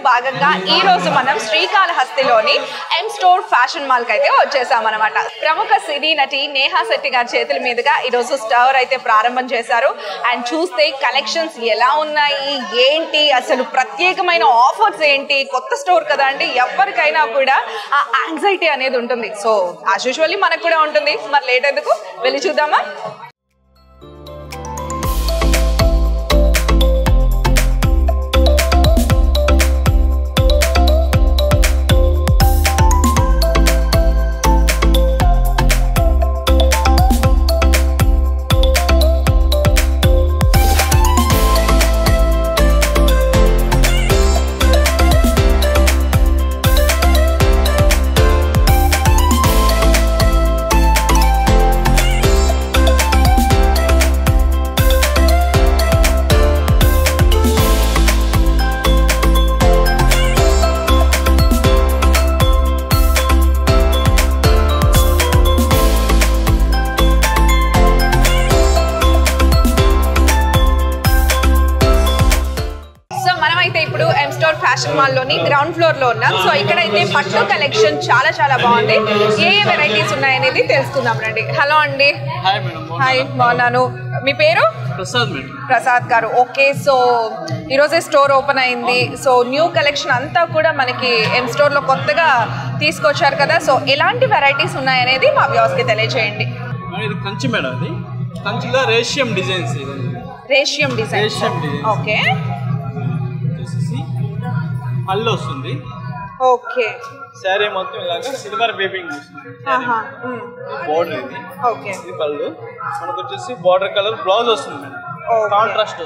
భాగంగా ఈ రోజు మనం శ్రీకాళహస్తిలోని ఎం స్టోర్ ఫ్యాషన్ మాల్ కి అయితే వచ్చేసామన్నమాట. ప్రముఖ సినీ నటి నేహా శెట్టి గారి చేతుల మీదుగా ఈ రోజు స్టోర్ అయితే ప్రారంభం చేశారు. అండ్ చూస్తే కలెక్షన్స్ ఎలా ఉన్నాయి, ఏంటి, అసలు ప్రత్యేకమైన ఆఫర్స్ ఏంటి, కొత్త స్టోర్ కదా అండి, ఎవరికైనా కూడా ఆ యాంగ్జైటీ అనేది ఉంటుంది. సో యాజ్ యూజువల్లీ మనకు కూడా ఉంటుంది. మరి లేట్ ఎందుకు, వెళ్ళి చూద్దామా? ఫ్యాషన్ మాల్ లోని గ్రౌండ్ ఫ్లోర్ లో ఉన్నాం. సో ఇక్కడైతే పట్టు కలెక్షన్ చాలా బాగుంది. ఏ వెరైటీస్ ఉన్నాయనేది తెలుసుకుందాం రండి. హలో అండి. హాయ్, బాగున్నాను. మీ పేరు? ప్రసాద్ గారు. ఓకే, సో ఈరోజే స్టోర్ ఓపెన్ అయింది. సో న్యూ కలెక్షన్ అంతా కూడా మనకి ఎం స్టోర్ లో కొత్తగా తీసుకొచ్చారు కదా. సో ఎలాంటి వెరైటీస్ ఉన్నాయనేది మా వ్యూవర్స్ కి తెలియజేయండి. కంచి మేడం, ఇది కంచిలో రేషియం డిజైన్స్. రేషియం డిజైన్. ఓకే, పళ్ళు వస్తుంది. ఓకే, సారీ మొత్తం ఇలాగా సిల్వర్ వేవింగ్ వస్తుంది. బోర్డర్ ఇది. ఓకే, ఇది పళ్ళు. మనకు వచ్చేసి బోర్డర్ కలర్ బ్లౌజ్ వస్తుంది మేడం. కాంట్రాస్ట్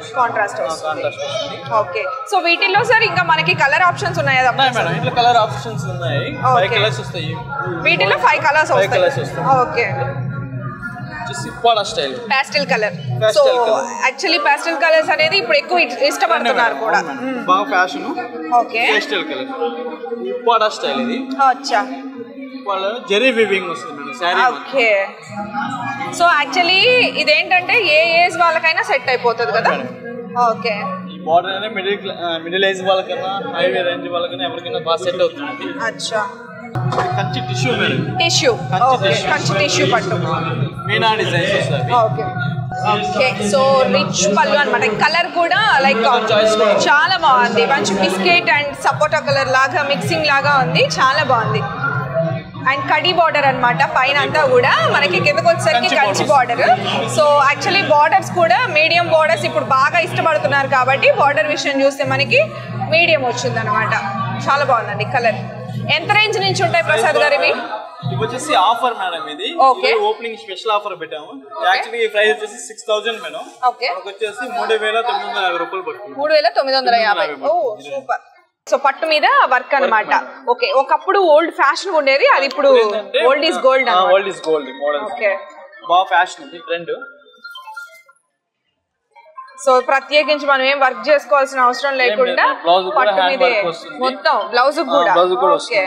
వస్తుంది. ఓకే, సో వీటిల్లో సార్ ఇంకా మనకి కలర్ ఆప్షన్స్ ఉన్నాయా? మేడం ఇట్లా కలర్ ఆప్షన్స్ ఉన్నాయి. 5 కలర్స్ వస్తాయి. వీటిల్లో 5 కలర్స్ వస్తాయి. Okay, pastel colour. So actually pastel colours అనేది ఇప్పుడు ఎక్కువ ఇష్టపడుతున్నారు కూడా. బాగా fashion. Okay, pastel colour ఇప్పాడా style ఇది. అచ్చా, జెరీ వీవింగ్ వస్తుంది madam sorry. Okay, so actually ఇదేంటంటే ఏ ఏజ్ వాళ్ళకైనా సెట్ అయిపోతుంది కదా. ఓకే, ఈ మోడల్ అనేది మిడిల్ ఏజ్ వాళ్ళకైనా హై రేంజ్ వాళ్ళకైనా ఎవరికైనా బాగా సెట్ అవుతుంది. అచ్చా, Kanchi tissue madam. Tissue. Okay, Kanchi tissue పట్టు. మీనా డిజైన్స్ వస్తాయి. ఓకే, ఓకే, సో రిచ్ పళ్ళు అన్నమాట. కలర్ కూడా లైక్ చాలా బాగుంది. మంచి బిస్కెట్ అండ్ సపోటా కలర్ లాగా మిక్సింగ్ లాగా ఉంది. చాలా బాగుంది. అండ్ కడి బార్డర్ అనమాట. పైన అంతా కూడా మనకి కిందకు వచ్చేసరికి Kanchi border. So actually borders కూడా మీడియం బార్డర్స్ ఇప్పుడు బాగా ఇష్టపడుతున్నారు కాబట్టి బార్డర్ విషయం చూస్తే మనకి మీడియం వచ్చింది అనమాట. చాలా బాగుందండి కలర్. ఎంత రేంజ్ నుంచి ఉంటాయి ప్రసాద్ గారు ఇవి? ఇది వచ్చేసి ఆఫర్ మేడం. ఇది ఓపెనింగ్ స్పెషల్ ఆఫర్ పెట్టాము. యాక్చువల్లీ ఈ ప్రైస్ వచ్చేసి 6000 మేడం. ఓకే, మనకు వచ్చేసి 3950 రూపాయలు పడుతుంది. 3950. ఓ సూపర్. సో పట్టు మీద వర్క్ అన్నమాట. ఓకే, ఒకప్పుడు ఓల్డ్ ఫ్యాషన్ ఉండేది, అది ఇప్పుడు old is gold. Old is gold model. Okay, బాగా ఫ్యాషన్ ఇది ట్రెండ్. సో ప్రత్యేకించి మనం ఏం వర్క్ చేసుకోవాల్సిన అవసరం లేకుండా పట్టు మీద మొత్తం బ్లౌజ్ కూడా. ఓకే,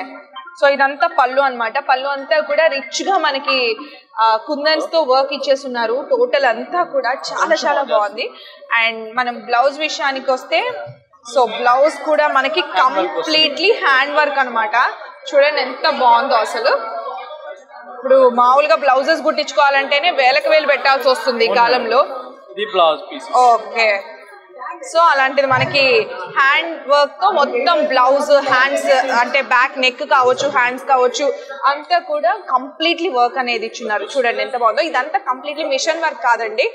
సో ఇదంతా పళ్ళు అన్నమాట. పళ్ళు అంతా కూడా రిచ్ గా మనకి కుందన్స్ తో వర్క్ ఇచ్చేస్తున్నారు. టోటల్ అంతా కూడా చాలా బాగుంది. అండ్ మనం బ్లౌజ్ విషయానికి వస్తే, సో బ్లౌజ్ కూడా మనకి కంప్లీట్లీ హ్యాండ్ వర్క్ అన్నమాట. చూడండి ఎంత బాగుందో అసలు. ఇప్పుడు మామూలుగా బ్లౌజెస్ కుట్టించుకోవాలంటేనే వేలకు వేలు పెట్టాల్సి వస్తుంది ఈ కాలంలో. ఓకే, సో అలాంటిది మనకి హ్యాండ్ వర్క్ తో మొత్తం బ్లౌజ్, హ్యాండ్స్ అంటే బ్యాక్ నెక్ కావచ్చు, హ్యాండ్స్ కావచ్చు, అంతా కూడా కంప్లీట్లీ వర్క్ అనేది ఇచ్చున్నారు. చూడండి ఎంత బాగుందో. ఇదంతా కంప్లీట్లీ మిషన్ వర్క్ కాదండి,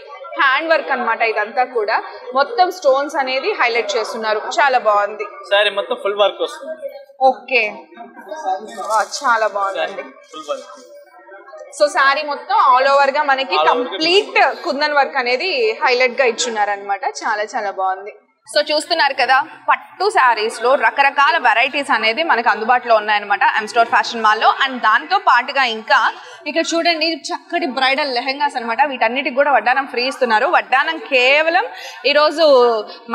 హ్యాండ్ వర్క్ అన్నమాట. ఇదంతా కూడా మొత్తం స్టోన్స్ అనేది హైలైట్ చేస్తున్నారు. చాలా బాగుంది. సారీ మొత్తం ఫుల్ వర్క్ వస్తుంది. ఓకే, చాలా బాగుందండి. సో శారీ మొత్తం ఆల్ ఓవర్ గా మనకి కంప్లీట్ కుందన్ వర్క్ అనేది హైలైట్ గా ఇచ్చున్నారు అనమాట. చాలా బాగుంది. సో చూస్తున్నారు కదా, పట్టు శారీస్ లో రకరకాల వెరైటీస్ అనేది మనకు అందుబాటులో ఉన్నాయన్నమాట ఎం స్టోర్ ఫ్యాషన్ మాల్ లో. అండ్ దాంతో పాటుగా ఇంకా ఇక్కడ చూడండి చక్కటి బ్రైడల్ లెహెంగాస్ అనమాట. వీటన్నిటికి కూడా వడ్డానం ఫ్రీ ఇస్తున్నారు. వడ్డానం కేవలం ఈరోజు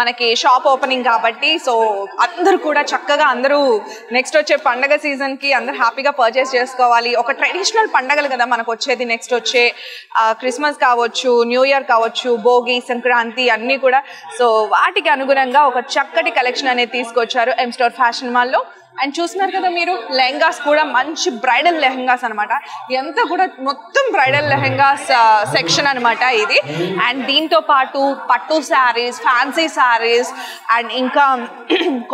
మనకి షాప్ ఓపెనింగ్ కాబట్టి సో అందరూ కూడా చక్కగా అందరూ నెక్స్ట్ వచ్చే పండగ సీజన్ కి అందరూ హ్యాపీగా పర్చేస్ చేసుకోవాలి. ఒక ట్రెడిషనల్ పండగలు కదా మనకు వచ్చేది. నెక్స్ట్ వచ్చే క్రిస్మస్ కావచ్చు, న్యూ ఇయర్ కావచ్చు, భోగి, సంక్రాంతి అన్నీ కూడా. సో వాటికి అనుగుణంగా ఒక చక్కటి కలెక్షన్ అనేది తీసుకొచ్చారు ఎం స్టోర్ ఫ్యాషన్ మాల్లో. అండ్ చూస్తున్నారు కదా మీరు, లెహంగాస్ కూడా మంచి బ్రైడల్ లెహంగాస్ అనమాట. ఎంత కూడా మొత్తం బ్రైడల్ లెహంగాస్ సెక్షన్ అనమాట ఇది. అండ్ దీంతో పాటు పట్టు శారీస్, ఫ్యాన్సీ శారీస్ అండ్ ఇంకా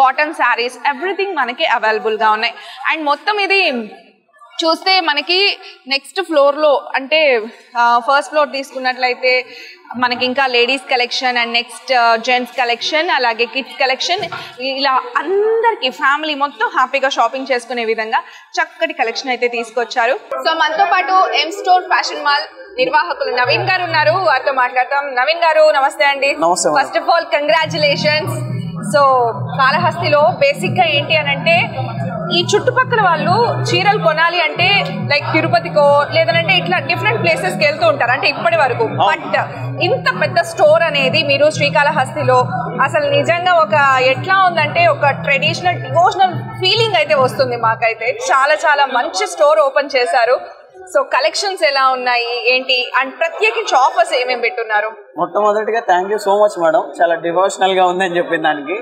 కాటన్ శారీస్ ఎవ్రీథింగ్ మనకి అవైలబుల్గా ఉన్నాయి. అండ్ మొత్తం ఇది చూస్తే మనకి నెక్స్ట్ ఫ్లోర్లో అంటే ఫస్ట్ ఫ్లోర్ తీసుకున్నట్లయితే మనకి ఇంకా ladies collection and next gents collection అలాగే కిడ్స్ కలెక్షన్, ఇలా అందరికి ఫ్యామిలీ మొత్తం హ్యాపీగా షాపింగ్ చేసుకునే విధంగా చక్కటి కలెక్షన్ అయితే తీసుకొచ్చారు. సో మనతో పాటు ఎం స్టోర్ ఫ్యాషన్ మాల్ నిర్వాహకులు నవీన్ గారు ఉన్నారు, వారితో మాట్లాడతాం. నవీన్ గారు నమస్తే అండి. First of all congratulations. So కాళహస్తిలో బేసిక్గా ఏంటి అని అంటే ఈ చుట్టుపక్కల వాళ్ళు చీరలు కొనాలి అంటే లైక్ తిరుపతికో లేదంటే ఇట్లా డిఫరెంట్ ప్లేసెస్కి వెళ్తూ ఉంటారు అంటే ఇప్పటి వరకు. బట్ ఇంత పెద్ద స్టోర్ అనేది మీరు శ్రీకాళహస్తిలో అసలు నిజంగా ఒక ఎట్లా ఉందంటే ఒక ట్రెడిషనల్ డివోషనల్ ఫీలింగ్ అయితే వస్తుంది మాకైతే. చాలా చాలా మంచి స్టోర్ ఓపెన్ చేశారు. సో కలెక్షన్స్ ఎలా ఉన్నాయి ఏంటి అండ్ ప్రత్యేకించి ఆఫర్స్ ఏమేమి పెట్టున్నారు? మొట్టమొదటిగా thank you so much madam, చాలా డివోషనల్ గా ఉందని చెప్పిన దానికి.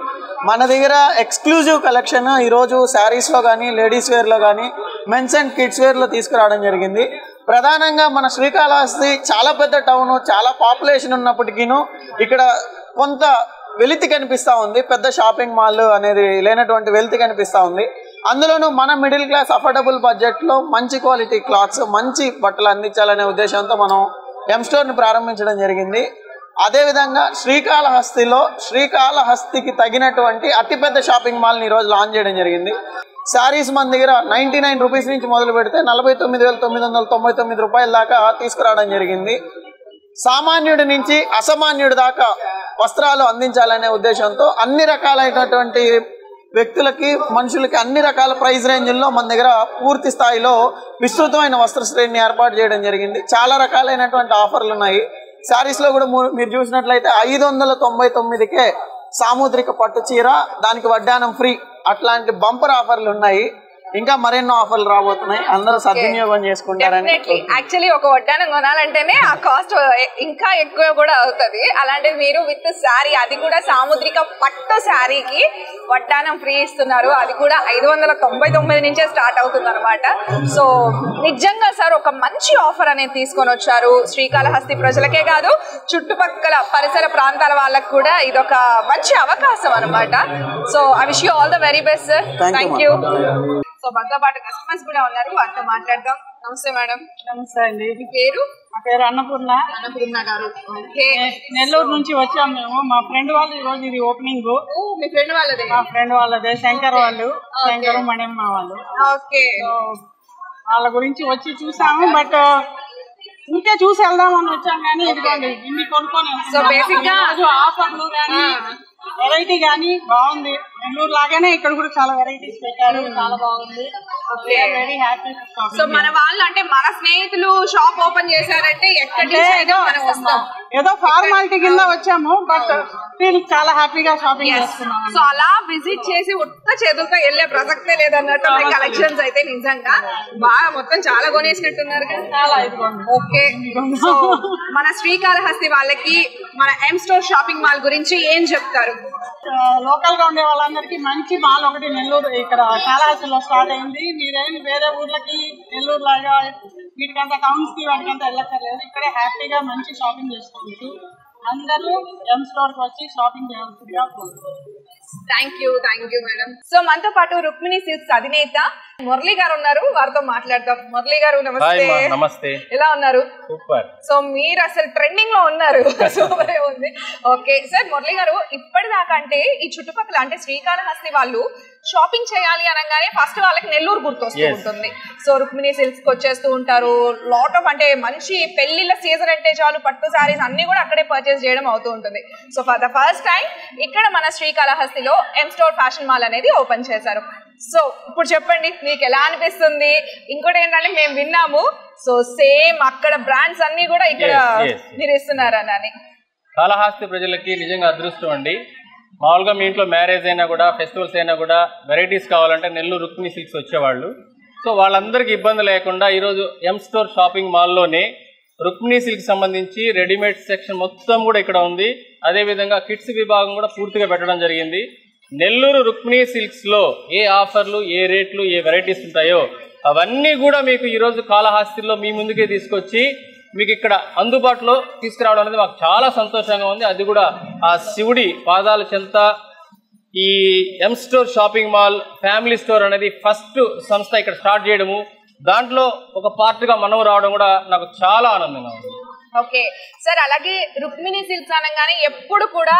మన దగ్గర ఎక్స్క్లూజివ్ కలెక్షన్ ఈరోజు శారీస్ లో కానీ లేడీస్ వేర్ లో కానీ మెన్స్ అండ్ కిడ్స్ వేర్ లో తీసుకురావడం జరిగింది. ప్రధానంగా మన శ్రీకాళహస్తి చాలా పెద్ద టౌన్, చాలా పాపులేషన్ ఉన్నప్పటికీను ఇక్కడ కొంత వెలితి కనిపిస్తూ ఉంది. పెద్ద షాపింగ్ మాల్ అనేది లేనటువంటి వెలితి కనిపిస్తూ ఉంది. అందులోనూ మన మిడిల్ క్లాస్ అఫోర్డబుల్ బడ్జెట్లో మంచి క్వాలిటీ క్లాత్స్, మంచి బట్టలు అందించాలనే ఉద్దేశంతో మనం ఎం స్టోర్ని ప్రారంభించడం జరిగింది. అదేవిధంగా శ్రీకాళహస్తిలో శ్రీకాళహస్తికి తగినటువంటి అతిపెద్ద షాపింగ్ మాల్ని ఈరోజు లాంచ్ చేయడం జరిగింది. శారీస్ మన దగ్గర 99 రూపీస్ నుంచి మొదలు పెడితే 49,999 రూపాయల దాకా తీసుకురావడం జరిగింది. సామాన్యుడి నుంచి అసామాన్యుడి దాకా వస్త్రాలు అందించాలనే ఉద్దేశంతో అన్ని రకాలైనటువంటి వ్యక్తులకి మనుషులకి అన్ని రకాల ప్రైస్ రేంజ్ల్లో మన దగ్గర పూర్తి స్థాయిలో విస్తృతమైన వస్త్ర శ్రేణిని ఏర్పాటు చేయడం జరిగింది. చాలా రకాలైనటువంటి ఆఫర్లు ఉన్నాయి. శారీస్లో కూడా మీరు చూసినట్లయితే 599కే సాముద్రిక పట్టు చీర, దానికి వడ్డానం ఫ్రీ, అట్లాంటి బంపర్ ఆఫర్లు ఉన్నాయి. ఇంకా మరెన్నో ఆఫర్లు రాబోతున్నాయి, అందరూ సద్వినియోగం చేసుకుంటారని. యాక్చువల్లీ ఒక వడ్డానం కొనాలంటేనే ఆ కాస్ట్ ఇంకా ఎక్కువ కూడా అవుతుంది. అలాంటిది మీరు విత్ శారీ, అది కూడా సాముద్రిక పట్టు శారీకి వడ్డానం ఫ్రీ ఇస్తున్నారు. అది కూడా 599 నుంచే స్టార్ట్ అవుతుంది అనమాట. సో నిజంగా సార్ ఒక మంచి ఆఫర్ అనేది తీసుకొని వచ్చారు. శ్రీకాళహస్తి ప్రజలకే కాదు చుట్టుపక్కల పరిసర ప్రాంతాల వాళ్ళకు కూడా ఇదొక మంచి అవకాశం అనమాట. So I wish you all the very best sir. Thank you. So మనతో పాటు కస్టమర్స్ కూడా ఉన్నారు, వాటితో మాట్లాడదాం. నమస్తే మేడం. నమస్తే అండి. మీ పేరు? మా పేరు అన్నపూర్ణ. అన్నపూర్ణ గారు. నెల్లూరు నుంచి వచ్చాము మేము. మా ఫ్రెండ్ వాళ్ళు ఈ రోజు ఇది ఓపెనింగ్. మీ ఫ్రెండ్ వాళ్ళదే? మా ఫ్రెండ్ వాళ్ళదే, శంకర్ వాళ్ళు, శంకర్ మణిమ్మ వాళ్ళు. ఓకే. వాళ్ళ గురించి వచ్చి చూసాము, బట్ ఇంకే చూసి వెళ్దామని వచ్చాం కానీ ఇదిగోండి ఇన్ని కొనుక్కొని. సో బేసిక్ గా ఆఫర్లు కానీ వెరైటీ కానీ బాగుంది. నెల్లూరు లాగానే ఇక్కడ కూడా చాలా వెరైటీస్ పెట్టారు, చాలా బాగుంది. Very happy. సో మన వాళ్ళు అంటే మన స్నేహితులు షాప్ ఓపెన్ చేశారంటే ఏదో ఫార్మాలిటీ కింద వచ్చాము, బట్ చాలా హ్యాపీగా షాపింగ్ చేస్తున్నాం. సో అలా విజిట్ చేసి ఉత్త చేతులతో వెళ్ళే ప్రసక్తే లేదన్నట్టు కలెక్షన్స్ అయితే నిజంగా బాగా మొత్తం చాలా కొనేసినట్టున్నారు. ఓకే. సో మన శ్రీకాళహస్తి వాళ్ళకి మన ఎం స్టోర్ షాపింగ్ మాల్ గురించి ఏం చెప్తారు? లోకల్ గా ఉండే వాళ్ళందరికీ మంచి మాల్ ఒకటి నెల్లూరు ఇక్కడ కాళహస్తిలో స్టార్ట్ అయింది. మీరేమి వేరే ఊర్లకి నెల్లూరు లాగా వీటికంతా టౌన్స్ కి వాటికంతా వెళ్ళక్కర్లేదు. ఇక్కడే హ్యాపీగా మంచి షాపింగ్ చేసుకోవచ్చు. అందరూ ఎం స్టోర్ కి వచ్చి షాపింగ్ చేయాల్సిందిగా కోరుకుంటున్నాను. Thank you madam. సో మనతో పాటు రుక్మిణి సిల్క్స్ అధినేత మురళి గారు ఉన్నారు, వారితో మాట్లాడదాం. మురళి గారు నమస్తే. నమస్తే. ఎలా ఉన్నారు? సూపర్. సో మీరు అసలు ట్రెండింగ్ లో ఉన్నారు. సూపర్ ఉంది. ఓకే సార్, మురళి గారు ఇప్పటిదాకా అంటే ఈ చుట్టుపక్కల అంటే శ్రీకాళహస్తి వాళ్ళు షాపింగ్ చేయాలి అనగానే ఫస్ట్ వాళ్ళకి నెల్లూరు గుర్తొస్తూ ఉంటుంది. సో రుక్మిణి సిల్క్స్ వచ్చేస్తూ ఉంటారు. లాట్ ఆఫ్ అంటే మంచి పెళ్లిళ్ళ సీజన్ అంటే చాలు పట్టు శారీస్ అన్ని కూడా అక్కడే పర్చేస్ చేయడం అవుతూ ఉంటుంది. So for the first time ఇక్కడ మన శ్రీకాళహస్తిలో ఎం స్టోర్ ఫ్యాషన్ మాల్ అనేది ఓపెన్ చేశారు. సో ఇప్పుడు చెప్పండి మీకు ఎలా అనిపిస్తుంది? ఇంకోటి ఏంటంటే మేము విన్నాము, సో సేమ్ అక్కడ బ్రాండ్స్ అన్ని కూడా ఇక్కడ మీరు ఇస్తున్నారని. కాళహస్తి ప్రజలకి నిజంగా అదృష్టం అండి. మామూలుగా మీ ఇంట్లో మ్యారేజ్ అయినా కూడా ఫెస్టివల్స్ అయినా కూడా వెరైటీస్ కావాలంటే నెల్లూరు రుక్మిణి సిల్క్స్ వచ్చేవాళ్ళు. సో వాళ్ళందరికీ ఇబ్బంది లేకుండా ఈరోజు ఎం స్టోర్ షాపింగ్ మాల్లోనే రుక్మిణి సిల్క్ సంబంధించి రెడీమేడ్ సెక్షన్ మొత్తం కూడా ఇక్కడ ఉంది. అదేవిధంగా కిడ్స్ విభాగం కూడా పూర్తిగా పెట్టడం జరిగింది. నెల్లూరు రుక్మిణి సిల్క్స్లో ఏ ఆఫర్లు, ఏ రేట్లు, ఏ వెరైటీస్ ఉంటాయో అవన్నీ కూడా మీకు ఈరోజు కాళహస్తిలో మీ ముందుకే తీసుకొచ్చి మీకు ఇక్కడ అందుబాటులో తీసుకురావడం అనేది మాకు చాలా సంతోషంగా ఉంది. అది కూడా ఆ శివుడి పాదాల చెంత ఈ M store shopping mall family store అనేది ఫస్ట్ సంస్థ ఇక్కడ స్టార్ట్ చేయడము, దాంట్లో ఒక పార్ట్గా మనం రావడం కూడా నాకు చాలా ఆనందంగా ఉంది. ఓకే సార్, అలాగే రుక్మిణి సిల్క్స్ అనగానే ఎప్పుడు కూడా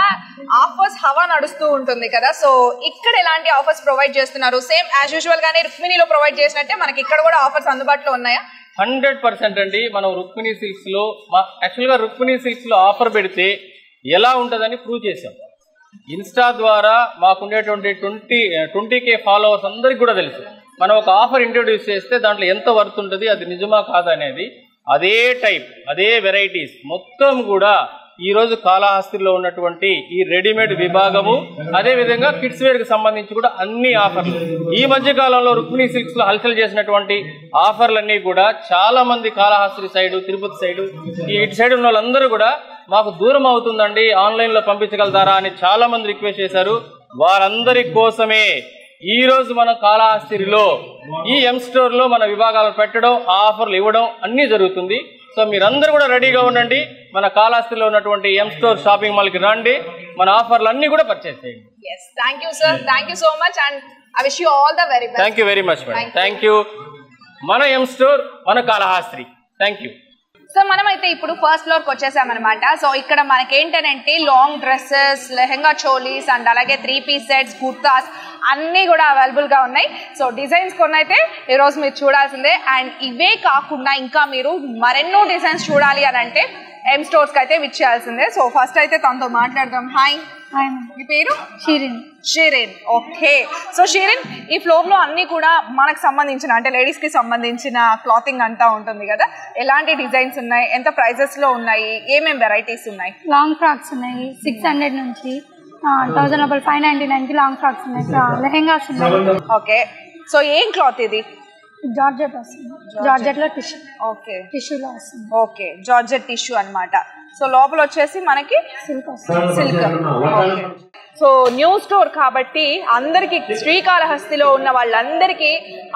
ఆఫర్స్ హవా నడుస్తూ ఉంటుంది కదా, సో ఇక్కడ ఎలాంటి ఆఫర్స్ ప్రొవైడ్ చేస్తున్నారు? సేమ్ యాజ్ యూజువల్ గానే రుక్మిణిలో ప్రొవైడ్ చేసినట్టే మనకి ఇక్కడ కూడా ఆఫర్స్ అందుబాటులో ఉన్నాయా? 100% అండి. మనం రుక్మిణి సిల్క్స్లో యాక్చువల్గా రుక్మిణి సిల్క్స్లో ఆఫర్ పెడితే ఎలా ఉంటుందని ప్రూవ్ చేసాం. ఇన్స్టా ద్వారా మాకుండేటువంటి 20K ఫాలోవర్స్ అందరికి కూడా తెలుసు. మనం ఒక ఆఫర్ ఇంట్రొడ్యూస్ చేస్తే దాంట్లో ఎంత వర్త్ ఉంటుంది, అది నిజమా కాదా అనేది. అదే టైప్, అదే వెరైటీస్ మొత్తం కూడా ఈరోజు కాళహస్తిలో ఉన్నటువంటి ఈ రెడీమేడ్ విభాగము, అదేవిధంగా కిడ్స్ వేర్కి సంబంధించి కూడా అన్ని ఆఫర్లు ఈ మధ్య కాలంలో రుక్మిణి సిల్క్స్లో హల్చల్ చేసినటువంటి ఆఫర్లన్నీ కూడా చాలా మంది కాళహస్తి సైడు, తిరుపతి సైడు, ఈ ఇటు సైడ్ ఉన్న వాళ్ళందరూ కూడా మాకు దూరం అవుతుందండి, ఆన్లైన్లో పంపించగలుగుతారా అని చాలా మంది రిక్వెస్ట్ చేశారు. వారందరి కోసమే ఈరోజు మన కాళహస్తిలో ఈ ఎం స్టోర్లో మన విభాగాలు పెట్టడం, ఆఫర్లు ఇవ్వడం అన్నీ జరుగుతుంది. సో మీరందరూ కూడా రెడీగా ఉండండి. మన కాళహస్తిలో ఉన్నటువంటి ఎం స్టోర్ షాపింగ్ మాల్కి రండి, మన ఆఫర్లు అన్నీ కూడా పర్చేస్ చేయండి. Yes, thank you sir, thank you so much and I wish you all the very best. Thank you very much madam. Thank you. మన ఎం స్టోర్, మన కాళహస్తి. Thank you. సో మనమైతే ఇప్పుడు ఫస్ట్ ఫ్లోర్ కి వచ్చేసామన్నమాట. సో ఇక్కడ మనకి ఏంటంటే long dresses, lehenga cholis and అలాగే 3-piece sets, kurtas అన్నీ కూడా అవైలబుల్ గా ఉన్నాయి. సో డిజైన్స్ కొన్ని అయితే ఈరోజు మీరు చూడాల్సిందే. అండ్ ఇవే కాకుండా ఇంకా మీరు మరెన్నో డిజైన్స్ చూడాలి అని అంటే ఎం స్టోర్స్ కి అయితే విచ్చేయాల్సిందే. సో ఫస్ట్ అయితే తనతో మాట్లాడదాం. హాయ్. మీ పేరు? షీరిన్. ఓకే. సో షీరిన్, ఈ ఫ్లోర్ లో అన్ని కూడా మనకు సంబంధించిన అంటే లేడీస్ కి సంబంధించిన క్లాతింగ్ అంతా ఉంటుంది కదా, ఎలాంటి డిజైన్స్ ఉన్నాయి, ఎంత ప్రైజెస్ లో ఉన్నాయి, ఏమేం వెరైటీస్ ఉన్నాయి? లాంగ్ ఫ్రాక్స్ ఉన్నాయి 600 నుంచి 1000 లోపల 599కి లాంగ్ ఫ్రాక్స్ ఉన్నాయి. లెహెంగాస్ ఉన్నాయి. ఓకే. సో ఏం క్లాత్ ఇది? జార్జెట్ వస్తుంది. జార్జెట్ లో టిష్యూ. ఓకే. టిష్యూలో వస్తుంది. ఓకే, జార్జెట్ టిష్యూ అన్నమాట. సో లోపల వచ్చేసి మనకి సిల్క్ వస్తుంది. Silk. Okay. So new store కాబట్టి అందరికి శ్రీకాళహస్తిలో ఉన్న వాళ్ళందరికీ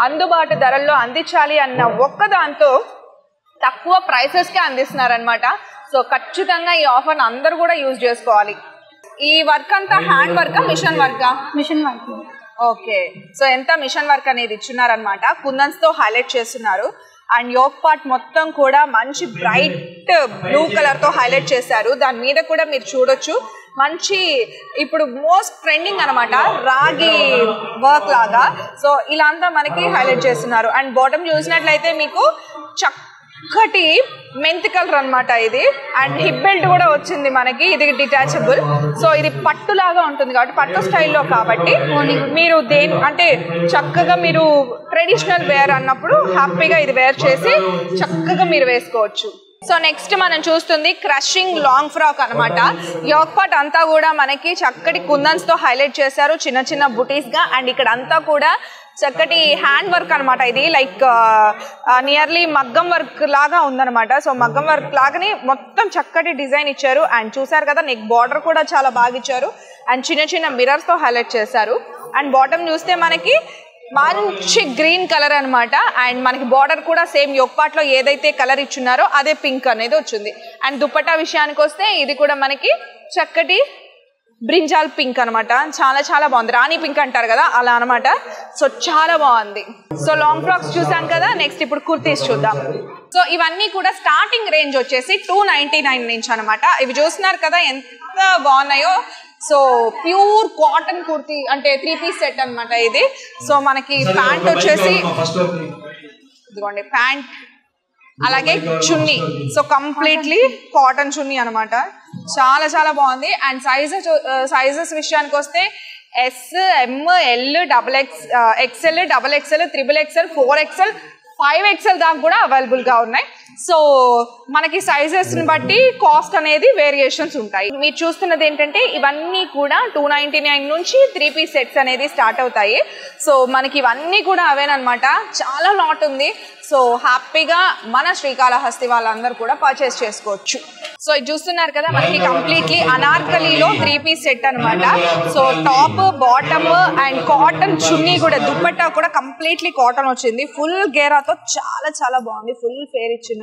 అందుబాటు ధరల్లో అందించాలి అన్న ఒక్కదాంతో తక్కువ ప్రైసెస్కే అందిస్తున్నారనమాట. సో ఖచ్చితంగా ఈ ఆఫర్ని అందరూ కూడా యూజ్ చేసుకోవాలి. ఈ వర్క్ అంతా హ్యాండ్ వర్కా, మిషన్ వర్కా? Machine work. ఓకే. సో ఎంత మిషన్ వర్క్ అనేది ఇచ్చున్నారనమాట, కుందన్స్ తో హైలైట్ చేస్తున్నారు. అండ్ యోక్ పార్ట్ మొత్తం కూడా మంచి బ్రైట్ బ్లూ కలర్ తో హైలైట్ చేశారు. దాని మీద కూడా మీరు చూడొచ్చు మంచి ఇప్పుడు మోస్ట్ ట్రెండింగ్ అనమాట రాగి వర్క్ లాగా. సో ఇలా అంతా మనకి హైలైట్ చేస్తున్నారు. అండ్ బాటమ్ చూసినట్లయితే మీకు చక్కటి మెంతి కలర్ అనమాట ఇది. అండ్ హిప్ బెల్ట్ కూడా వచ్చింది మనకి, ఇది డిటాచబుల్. సో ఇది పట్టులాగా ఉంటుంది కాబట్టి పట్టు స్టైల్లో కాబట్టి మీరు అంటే చక్కగా మీరు ట్రెడిషనల్ వేర్ అన్నప్పుడు హ్యాపీగా ఇది వేర్ చేసి చక్కగా మీరు వేసుకోవచ్చు. సో నెక్స్ట్ మనం చూస్తుంది క్రషింగ్ లాంగ్ ఫ్రాక్ అనమాట. యోక్ పార్ట్ అంతా కూడా మనకి చక్కటి కుందన్స్ తో హైలైట్ చేశారు చిన్న చిన్న బుటీస్ గా. అండ్ ఇక్కడ అంతా కూడా చక్కటి హ్యాండ్ వర్క్ అనమాట. ఇది లైక్ నియర్లీ మగ్గం వర్క్ లాగా ఉందనమాట. సో మగ్గం వర్క్ లాగానే మొత్తం చక్కటి డిజైన్ ఇచ్చారు. అండ్ చూసారు కదా నెక్ బార్డర్ కూడా చాలా బాగా ఇచ్చారు. అండ్ చిన్న చిన్న మిరర్స్ తో హైలైట్ చేశారు. అండ్ బాటమ్ చూస్తే మనకి మంచి గ్రీన్ కలర్ అనమాట. అండ్ మనకి బార్డర్ కూడా సేమ్ యోక్ పార్ట్ లో ఏదైతే కలర్ ఇచ్చున్నారో అదే పింక్ అనేది వచ్చింది. అండ్ దుపట్టా విషయానికి వస్తే ఇది కూడా మనకి చక్కటి బ్రింజాల్ పింక్ అనమాట. చాలా చాలా బాగుంది, రాణి పింక్ అంటారు కదా అలా అనమాట. సో చాలా బాగుంది. సో లాంగ్ ఫ్రాక్స్ చూసాం కదా, నెక్స్ట్ ఇప్పుడు కుర్తీస్ చూద్దాం. సో ఇవన్నీ కూడా స్టార్టింగ్ రేంజ్ వచ్చేసి 299 నుంచి అనమాట. ఇవి చూస్తున్నారు కదా ఎంత బాగున్నాయో. సో ప్యూర్ కాటన్ కుర్తీ అంటే 3-piece సెట్ అనమాట ఇది. సో మనకి ప్యాంట్ వచ్చేసి ఇదిగోండి ప్యాంట్, అలాగే చున్నీ. సో కంప్లీట్లీ కాటన్ చున్నీ అనమాట. చాలా చాలా బాగుంది. అండ్ సైజెస్ విషయానికి వస్తే S, M, L, XXL, XXL, XXL, 3XL, 4XL, 5XL దాకా కూడా అవైలబుల్ గా ఉన్నాయి. సో మనకి సైజెస్ ని బట్టి కాస్ట్ అనేది వేరియేషన్స్ ఉంటాయి. మీరు చూస్తున్నది ఏంటంటే ఇవన్నీ కూడా 299 నుంచి 3 పీస్ సెట్స్ అనేది స్టార్ట్ అవుతాయి. సో మనకి ఇవన్నీ కూడా అవేనమాట, చాలా లాట్ ఉంది. సో హ్యాపీగా మన శ్రీకాళహస్తి వాళ్ళందరూ కూడా పర్చేస్ చేసుకోవచ్చు. సో ఇది చూస్తున్నారు కదా, మనకి కంప్లీట్లీ అనార్కలిలో 3 పీస్ సెట్ అనమాట. So top, bottom and cotton chunni కూడా, దుపట్టా కూడా కంప్లీట్లీ కాటన్ వచ్చింది. ఫుల్ గేరాతో చాలా చాలా బాగుంది. ఫుల్ ఫేర్ ఇచ్చింది.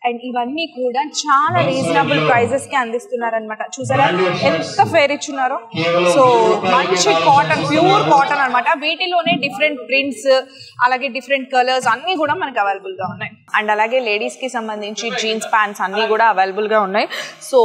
అండ్ ఇవన్నీ కూడా చాలా రీజనబుల్ ప్రైజెస్ కి అందిస్తున్నారు అనమాట. చూసారా ఎంత ఫేర్ ఇచ్చున్నారో. సో మంచి కాటన్, ప్యూర్ కాటన్ అనమాట. వీటిలోనే డిఫరెంట్ ప్రింట్స్, అలాగే డిఫరెంట్ కలర్స్ అన్ని కూడా మనకి అవైలబుల్ గా ఉన్నాయి. అండ్ అలాగే లేడీస్ కి సంబంధించి జీన్స్ ప్యాంట్స్ అన్ని కూడా అవైలబుల్ గా ఉన్నాయి. సో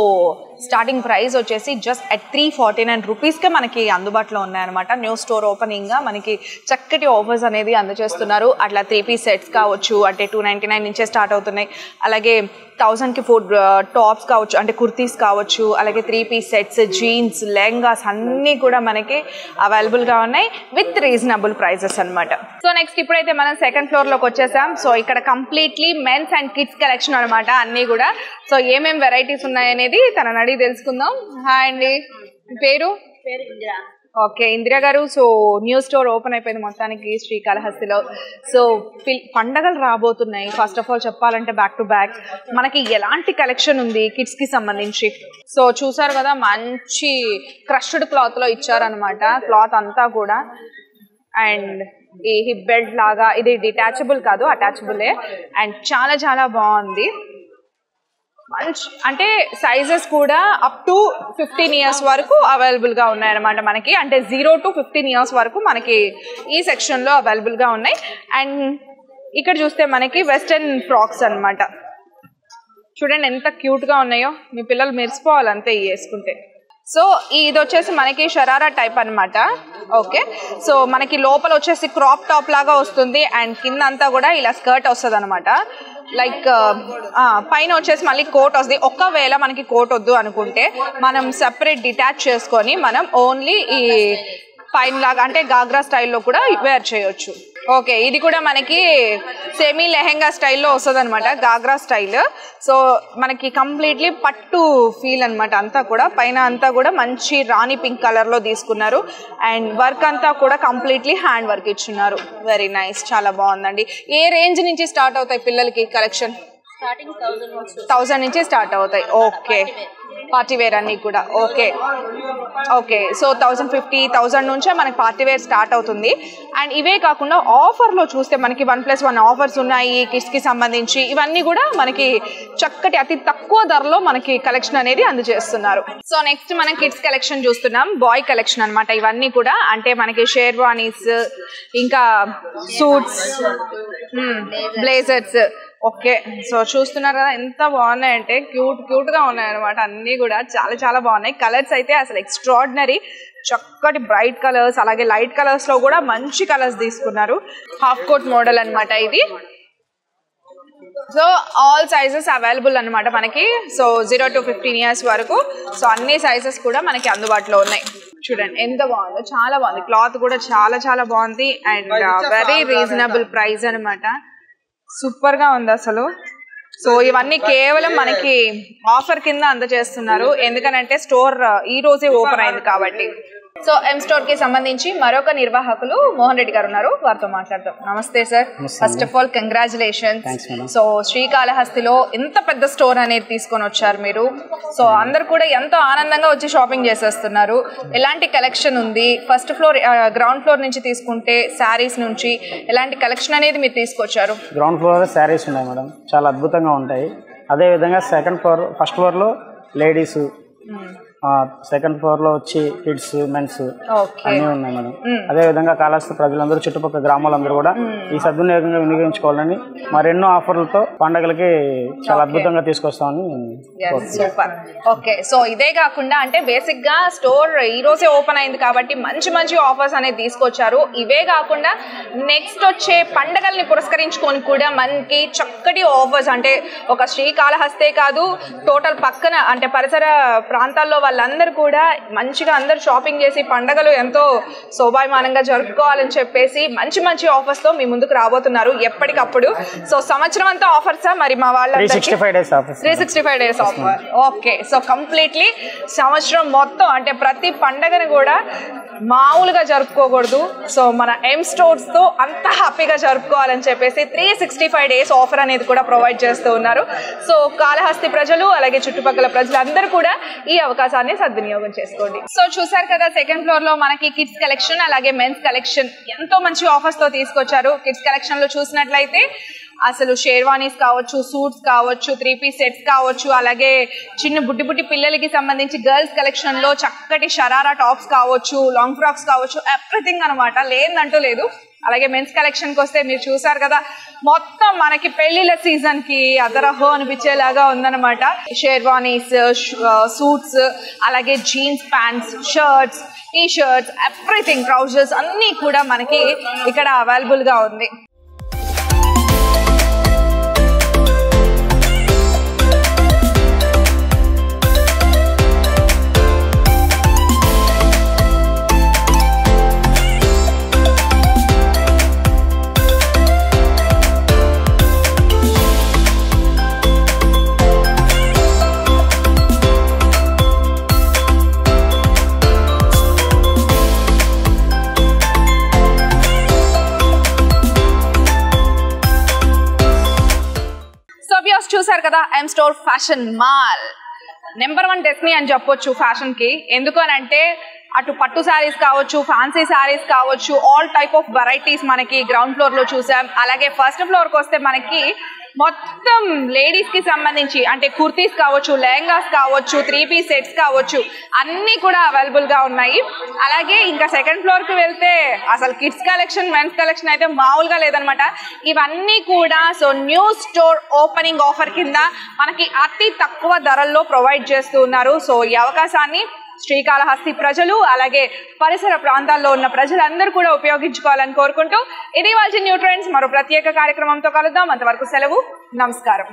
స్టార్టింగ్ ప్రైస్ వచ్చేసి జస్ట్ at 349 రూపీస్కే మనకి అందుబాటులో ఉన్నాయన్నమాట. న్యూ స్టోర్ ఓపెనింగ్ గా మనకి చక్కటి ఆఫర్స్ అనేది అందజేస్తున్నారు. అట్లా 3 పీస్ సెట్స్ కావచ్చు, అంటే 299 నుంచే స్టార్ట్ అవుతున్నాయి. అలాగే 1000కి 4 టాప్స్ కావచ్చు, అంటే కుర్తీస్ కావచ్చు, అలాగే 3 పీస్ సెట్స్, జీన్స్, లెహంగాస్ అన్నీ కూడా మనకి అవైలబుల్ గా ఉన్నాయి విత్ రీజనబుల్ ప్రైజెస్ అనమాట. సో నెక్స్ట్ ఇప్పుడైతే మనం సెకండ్ ఫ్లోర్ లోకి వచ్చేసాం. సో ఇక్కడ completely men's and kids collection అనమాట అన్నీ కూడా. సో ఏమేం వెరైటీస్ ఉన్నాయనేది తనని అడిగి తెలుసుకుందాం. హాయ్ అండి, పేరు? ఓకే, ఇందిరా గారు. సో న్యూ స్టోర్ ఓపెన్ అయిపోయింది మొత్తానికి శ్రీకాళహస్తిలో. సో పండగలు రాబోతున్నాయి. ఫస్ట్ ఆఫ్ ఆల్ చెప్పాలంటే బ్యాక్ టు బ్యాక్ మనకి ఎలాంటి కలెక్షన్ ఉంది కిడ్స్ కి సంబంధించి. సో చూసారు కదా, మంచి క్రష్డ్ క్లాత్ లో ఇచ్చారనమాట. క్లాత్ అంతా కూడా అండ్ ఈ హిప్ బెల్ట్ లాగా, ఇది డిటాచబుల్ కాదు, అటాచబులే. అండ్ చాలా చాలా బాగుంది. మంచి అంటే సైజెస్ కూడా అప్ టు 15 ఇయర్స్ వరకు అవైలబుల్ గా ఉన్నాయన్నమాట మనకి. అంటే 0 to 15 ఇయర్స్ వరకు మనకి ఈ సెక్షన్ లో అవైలబుల్ గా ఉన్నాయి. అండ్ ఇక్కడ చూస్తే మనకి వెస్టర్న్ ఫ్రాక్స్ అన్నమాట. చూడండి ఎంత క్యూట్ గా ఉన్నాయో, మీ పిల్లలు మెరిసిపోవాలి అంతే వేసుకుంటే. సో ఇది వచ్చేసి మనకి షరారా టైప్ అనమాట. ఓకే, సో మనకి లోపల వచ్చేసి క్రాప్ టాప్ లాగా వస్తుంది. అండ్ కింద అంతా కూడా ఇలా స్కర్ట్ వస్తుంది అనమాట. లైక్ పైన వచ్చేసి మళ్ళీ కోట్ వస్తుంది. ఒకవేళ మనకి కోట్ వద్దు అనుకుంటే మనం సెపరేట్ డిటాచ్ చేసుకొని మనం ఓన్లీ ఈ పైన లాగా అంటే గాగ్రా స్టైల్లో కూడా వేర్ చేయొచ్చు. ఓకే, ఇది కూడా మనకి సెమీ లెహెంగా స్టైల్లో వస్తుంది అనమాట, గాగ్రా స్టైల్. సో మనకి కంప్లీట్లీ పట్టు ఫీల్ అనమాట అంతా కూడా. పైన అంతా కూడా మంచి రాణి పింక్ కలర్లో తీసుకున్నారు. అండ్ వర్క్ అంతా కూడా కంప్లీట్లీ హ్యాండ్ వర్క్ ఇచ్చున్నారు. వెరీ నైస్, చాలా బాగుందండి. ఏ రేంజ్ నుంచి స్టార్ట్ అవుతాయి పిల్లలకి కలెక్షన్? 1000 నుంచి స్టార్ట్ అవుతాయి. ఓకే, పార్టీ వేర్ అన్నీ కూడా. ఓకే ఓకే, సో 1050, 1000 నుంచే మనకి పార్టీ వేర్ స్టార్ట్ అవుతుంది. అండ్ ఇవే కాకుండా ఆఫర్లో చూస్తే మనకి 1+1 ఆఫర్స్ ఉన్నాయి కిడ్స్కి సంబంధించి. ఇవన్నీ కూడా మనకి చక్కటి అతి తక్కువ ధరలో మనకి కలెక్షన్ అనేది అందజేస్తున్నారు. సో నెక్స్ట్ మనం కిడ్స్ కలెక్షన్ చూస్తున్నాం, బాయ్ కలెక్షన్ అనమాట. ఇవన్నీ కూడా అంటే మనకి షేర్వానీస్, ఇంకా సూట్స్, బ్లేజర్స్. ఓకే, సో చూస్తున్నారు కదా ఎంత బాగున్నాయంటే, క్యూట్ గా ఉన్నాయి అనమాట. అన్ని కూడా చాలా చాలా బాగున్నాయి. కలర్స్ అయితే అసలు ఎక్స్ట్రాడినరీ, చక్కటి బ్రైట్ కలర్స్, అలాగే లైట్ కలర్స్ లో కూడా మంచి కలర్స్ తీసుకున్నారు. హాఫ్ కోట్ మోడల్ అనమాట ఇది. సో ఆల్ సైజెస్ అవైలబుల్ అనమాట మనకి. సో 0 to 15 ఇయర్స్ వరకు. సో అన్ని సైజెస్ కూడా మనకి అందుబాటులో ఉన్నాయి. చూడండి ఎంత బాగుందో, చాలా బాగుంది. క్లాత్ కూడా చాలా చాలా బాగుంది. అండ్ వెరీ రీజనబుల్ ప్రైస్ అనమాట. సూపర్ గా ఉంది అసలు. సో ఇవన్నీ కేవలం మనకి ఆఫర్ కింద అందజేస్తున్నారు, ఎందుకనంటే స్టోర్ ఈ రోజే ఓపెన్ అయింది కాబట్టి. సో ఎం స్టోర్ కి సంబంధించి మరొక నిర్వాహకులు మోహన్ రెడ్డి గారు ఉన్నారు, వారితో మాట్లాడతాం. నమస్తే sir. First of all congratulations. So శ్రీకాళహస్తిలో ఎంత పెద్ద స్టోర్ అనేది తీసుకొని వచ్చారు మీరు. సో అందరు కూడా ఎంతో ఆనందంగా వచ్చి షాపింగ్ చేసేస్తున్నారు. ఎలాంటి కలెక్షన్ ఉంది? ఫస్ట్ ఫ్లోర్, గ్రౌండ్ ఫ్లోర్ నుంచి తీసుకుంటే శారీస్ నుంచి ఎలాంటి కలెక్షన్ అనేది మీరు తీసుకొచ్చారు? గ్రౌండ్ ఫ్లోర్ శారీస్ ఉన్నాయి మేడం, చాలా అద్భుతంగా ఉంటాయి. అదేవిధంగా సెకండ్ ఫ్లోర్, ఫస్ట్ ఫ్లోర్లో లేడీస్, సెకండ్ ఫ్లోర్ లో వచ్చి కిడ్స్, మెన్స్ అన్నీ ఉన్నాయి మేడం. అదే విధంగా కాళహస్తి ప్రజలందరూ, చుట్టుపక్కల గ్రామాలందరూ కూడా ఈ సద్వినియోగంగా వినియోగించుకోవాలని మరెన్నో ఆఫర్లతో పండుగలకి చాలా అద్భుతంగా తీసుకొస్తామని. ఓకే, సో ఇదే కాకుండా అంటే బేసిక్ గా స్టోర్ ఈ రోజే ఓపెన్ అయింది కాబట్టి మంచి మంచి ఆఫర్స్ అనేది తీసుకొచ్చారు. ఇవే కాకుండా నెక్స్ట్ వచ్చే పండుగల్ని పురస్కరించుకొని కూడా మనకి చక్కటి ఆఫర్స్, అంటే ఒక శ్రీకాళహస్తే కాదు, టోటల్ పక్కన అంటే పరిసర ప్రాంతాల్లో వాళ్ళందరూ కూడా మంచిగా అందరూ షాపింగ్ చేసి పండగలు ఎంతో శోభాయమానంగా జరుపుకోవాలని చెప్పేసి మంచి మంచి ఆఫర్స్ తో మీ ముందుకు రాబోతున్నారు ఎప్పటికప్పుడు. సో సంవత్సరం అంతా ఆఫర్సా మరి మా వాళ్ళందరికీ 365 days offer. Okay, so completely సంవత్సరం మొత్తం అంటే ప్రతి పండగని కూడా మామూలుగా జరుపుకోకూడదు. సో మన ఎం స్టోర్స్ తో అంత హ్యాపీగా జరుపుకోవాలని చెప్పేసి 365 days ఆఫర్ అనేది కూడా ప్రొవైడ్ చేస్తూ ఉన్నారు. సో కాళహస్తి ప్రజలు అలాగే చుట్టుపక్కల ప్రజలందరూ కూడా ఈ అవకాశాన్ని సద్వినియోగం చేసుకోండి. సో చూసారు కదా, సెకండ్ ఫ్లోర్ లో మనకి కిడ్స్ కలెక్షన్ అలాగే మెన్స్ కలెక్షన్ ఎంతో మంచి ఆఫర్స్ తో తీసుకొచ్చారు. కిడ్స్ కలెక్షన్ లో చూసినట్లయితే అసలు షేర్వానీస్ కావచ్చు, సూట్స్ కావచ్చు, 3-piece సెట్స్ కావచ్చు, అలాగే చిన్న బుడ్డి బుడ్డి పిల్లలకి సంబంధించి గర్ల్స్ కలెక్షన్ లో చక్కటి షరారా టాప్స్ కావచ్చు, లాంగ్ ఫ్రాక్స్ కావచ్చు, ఎవ్రీథింగ్ అనమాట, లేదంటూ లేదు. అలాగే మెన్స్ కలెక్షన్ కి వస్తే మీరు చూసారు కదా, మొత్తం మనకి పెళ్లిళ్ళ సీజన్ కి అదరహో అనిపించేలాగా ఉందన్నమాట. షేర్వానీస్, సూట్స్, అలాగే jeans pants, shirts, T shirts, everything, trousers అన్నీ కూడా మనకి ఇక్కడ అవైలబుల్ గా ఉంది. చూసారు కదా, M store fashion mall number 1 destiny అని చెప్పొచ్చు ఫ్యాషన్ కి. ఎందుకు అని అంటే అటు పట్టు శారీస్ కావచ్చు, ఫ్యాన్సీ శారీస్ కావచ్చు, ఆల్ టైప్ ఆఫ్ వెరైటీస్ మనకి గ్రౌండ్ ఫ్లోర్ లో చూసాం. అలాగే ఫస్ట్ ఫ్లోర్ కి వస్తే మనకి మొత్తం లేడీస్ కి సంబంధించి అంటే కుర్తీస్ కావచ్చు, లెహంగాస్ కావచ్చు, 3-piece సెట్స్ కావచ్చు, అన్ని కూడా అవైలబుల్ గా ఉన్నాయి. అలాగే ఇంకా సెకండ్ ఫ్లోర్ కి వెళ్తే అసలు కిడ్స్ కలెక్షన్, మెన్స్ కలెక్షన్ అయితే మామూలుగా లేదనమాట. ఇవన్నీ కూడా so new store opening offer కింద మనకి అతి తక్కువ ధరల్లో ప్రొవైడ్ చేస్తూ ఉన్నారు. సో ఈ అవకాశాన్ని శ్రీకాళహస్తి ప్రజలు అలాగే పరిసర ప్రాంతాల్లో ఉన్న ప్రజలందరూ కూడా ఉపయోగించుకోవాలని కోరుకుంటూ ఇది వాళ్ళ న్యూ ట్రెండ్స్ మరో ప్రత్యేక కార్యక్రమంతో కలుద్దాం. అంతవరకు సెలవు, నమస్కారం.